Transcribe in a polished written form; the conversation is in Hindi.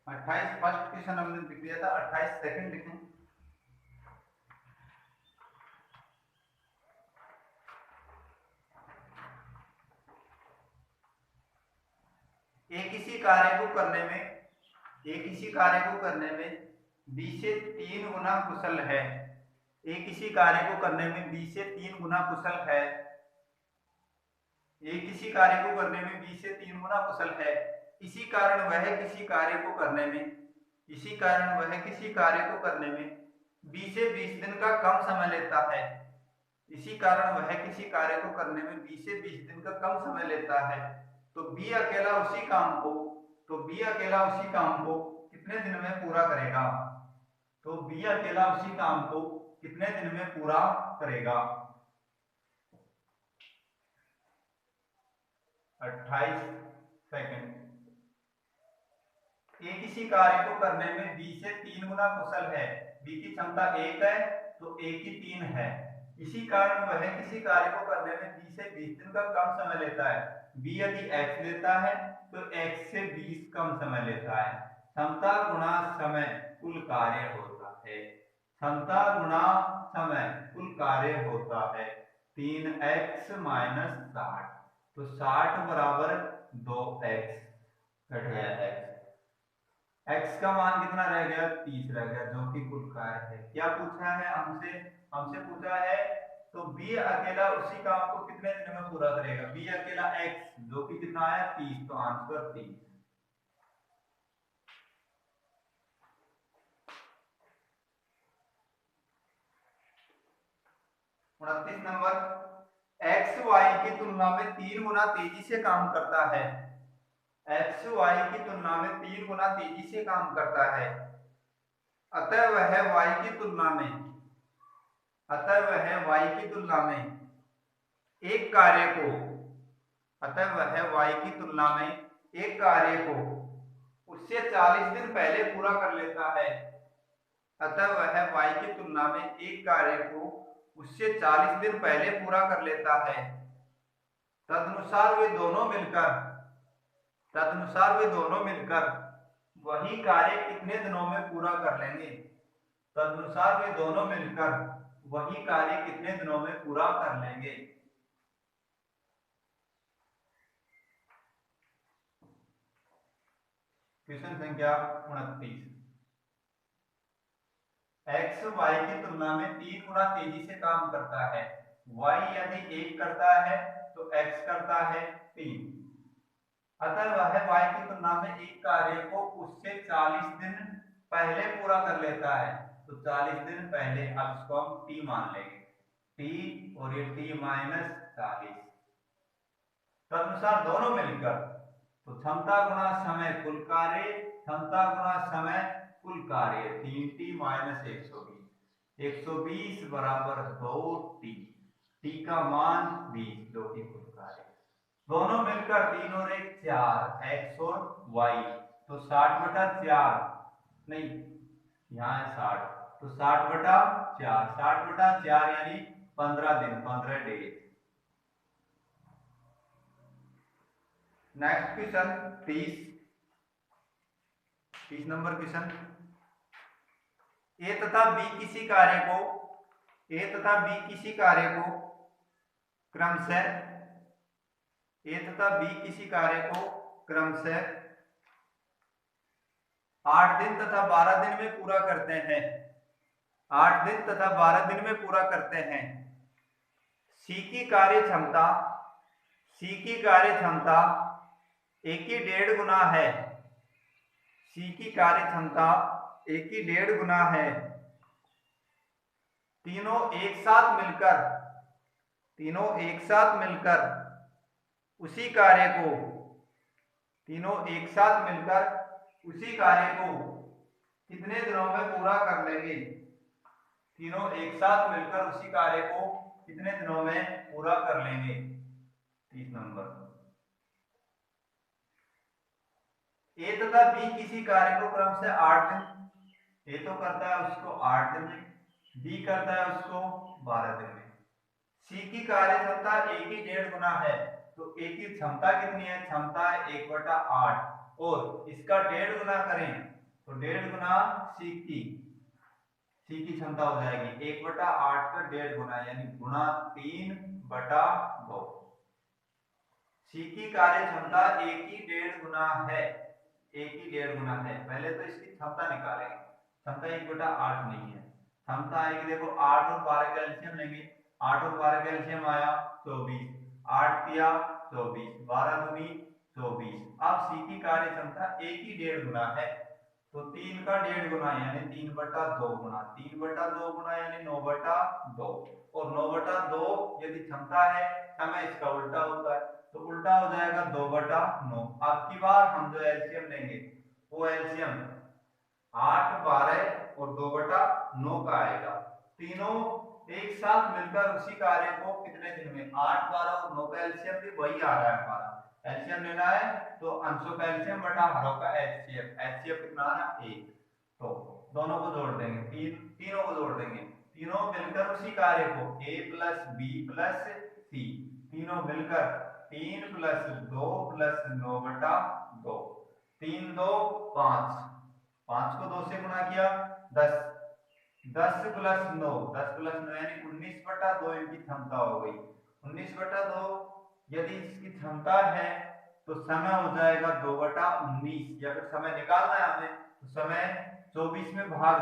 28 फर्स्ट क्वेश्चन हमने लिख लिया था, 28 सेकंड लिखें। एक इसी कार्य को करने में 20 से 3 गुना कुशल है। एक इसी कार्य को करने में 20 से 3 गुना कुशल है। एक इसी कार्य को करने में 20 से 3 गुना कुशल है। इसी कारण वह किसी कार्य को करने में 20 से 20 दिन का कम समय लेता है। इसी कारण वह किसी कार्य को करने में 20 से 20 दिन का कम समय लेता है। तो बी अकेला उसी काम को कितने दिन में पूरा करेगा? 28 सेकंड। एक इसी कार्य को करने में 20 से 3 गुना कुशल है। बी की क्षमता 1 है तो ए की 3 है। इसी कारण वह किसी कार्य को करने में 20 से 20 दिन का कम समय लेता है। बी यदि x लेता है तो x से 20 कम समय लेता है। क्षमता गुणा समय कुल कार्य होता है। 3x माइनस 60, तो 60 बराबर 2x, घट गया x का मान कितना रह गया? 30 रह गया, जो कि कुल कार्य है। क्या पूछा है हमसे पूछा है तो बी अकेला उसी काम को कितने दिन में पूरा करेगा? बी अकेला x जो कि कितना है? 30, तो आंसर 30। 29 नंबर, x y की तुलना में 3 गुना तेजी से काम करता है। अतः वह y की तुलना में एक कार्य को उससे 40 दिन पहले पूरा कर लेता है। तदनुसार वे दोनों मिलकर वही कार्य कितने दिनों में पूरा कर लेंगे? क्वेश्चन संख्या 29। x y की तुलना में 3 गुना तेजी से काम करता है। y यदि 1 करता है तो x करता है 3। अतः वह y की तुलना में एक कार्य को उससे 40 दिन पहले पूरा कर लेता है। तो 40 दिन पहले, अब इसको हम t मान लेंगे, t और ये t माइनस 40। तदनुसार दोनों मिलकर, तो क्षमता गुणा समय कुल कार्य, 3t माइनस 120 बराबर 2t, t का मान 20, जो कि कुल कार्य। दोनों मिलकर 3 और 1 4, x और y, तो 60/4, नहीं यहाँ है 60, तो 60/4 यानी 15 दिन, 15 days. Next question 30 number question. A तथा बी किसी कार्य को क्रमशः 8 दिन तथा 12 दिन में पूरा करते हैं। सी की कार्य क्षमता ए की 1.5 गुना है। तीनों एक साथ मिलकर उसी कार्य को कितने दिनों में पूरा कर लेंगे? 30 नंबर। ए तथा बी किसी कार्य को क्रमशः 8 दिन, ए तो करता है उसको 8 दिन में, बी करता है उसको 12 दिन में। सी की कार्य क्षमता ए की 1.5 गुना है, तो ए की क्षमता कितनी है? क्षमता है 1/8, और इसका 1.5 गुना करें तो 1.5 गुना सी की क्षमता हो जाएगी 1/8 का 1.5 गुना, यानी गुना 3/2। सी की कार्य क्षमता एक ही 1.5 गुना है, एक ही 1.5 गुना है। पहले तो इसकी क्षमता निकालेंगे, क्षमता 1/8 नहीं है, क्षमता आएगी देखो 8 और 12 का एलसीएम लेंगे, 8 और 12 का एलसीएम आया 24, 8 दिया 24, 12 दूनी 24। अब सी की कार्य क्षमता एक ही 1.5 गुना है, तो 3 का 1.5 गुना यानी 3/2 गुना, 3/2 गुना यानी 9/2, और 9/2 यदि क्षमता है, समय इसका उल्टा होता है, तो उल्टा हो जाएगा 2/9। अब की बार हम जो एलसीएम लेंगे वो एलसीएम 8, 12 और 2/9 का आएगा। तीनों एक साथ मिलकर उसी कार्य को कितने दिन में, 8, 12 और 9 का एलसीएम भी वही आ रहा है हमारा। एलसीएम लेना है तो अंशों का एलसीएम बटा हरों का एचसीएफ, एचसीएफ कितना आ रहा है 1, तो दोनों को जोड़ देंगे, तीनों को जोड़ देंगे, तीनों मिलकर उसी कार्य को a + b + c, तीनों मिलकर 3 + 2 + 9/2, 3 2 5, 5 को 2 से गुणा किया 10, 10 + 9, 10 + 9 यानी 19/2 इनकी क्षमता हो गई। 19/2 यदि इसकी क्षमता है तो समय हो जाएगा 2/19, या फिर समय निकालना है हमें तो समय 24 में भाग